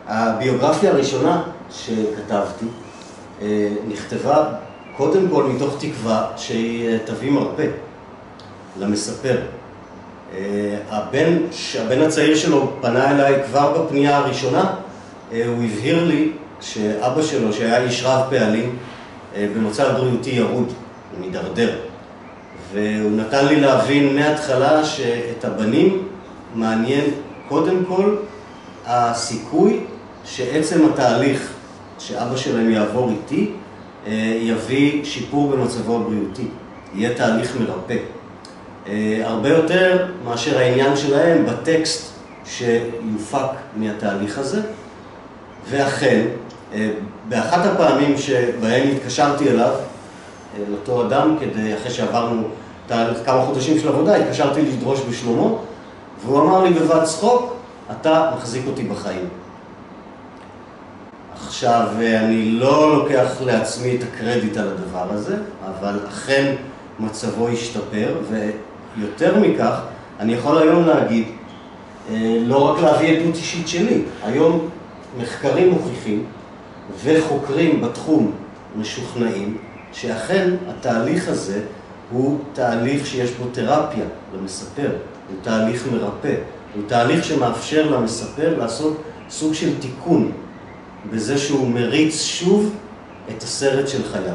הביוגרפיה הראשונה שכתבתי נכתבה קודם כל מתוך תקווה שהיא תביא מרפא למספר. הבן הצעיר שלו פנה אליי כבר בפנייה הראשונה, הוא הבהיר לי שאבא שלו, שהיה איש רב פעלים, במצב בריאותי ירוד, הוא מדרדר. והוא נתן לי להבין מההתחלה שאת הבנים מעניין קודם כל הסיכוי שעצם התהליך שאבא שלהם יעבור איתי יביא שיפור במצבו הבריאותי, יהיה תהליך מרפא. הרבה יותר מאשר העניין שלהם בטקסט שיופק מהתהליך הזה. ואכן, באחת הפעמים שבהן התקשרתי אליו, לאותו אדם, אחרי שעברנו כמה חודשים של עבודה, התקשרתי לדרוש בשלומו, והוא אמר לי בבת צחוק, אתה מחזיק אותי בחיים. עכשיו, אני לא לוקח לעצמי את הקרדיט על הדבר הזה, אבל אכן מצבו השתפר, ויותר מכך, אני יכול היום להגיד, לא רק להביא עדות אישית שלי, היום מחקרים מוכיחים וחוקרים בתחום משוכנעים, שאכן התהליך הזה הוא תהליך שיש בו תרפיה למספר, הוא תהליך מרפא, הוא תהליך שמאפשר למספר לעשות סוג של תיקון בזה שהוא מריץ שוב את הסרט של חייו.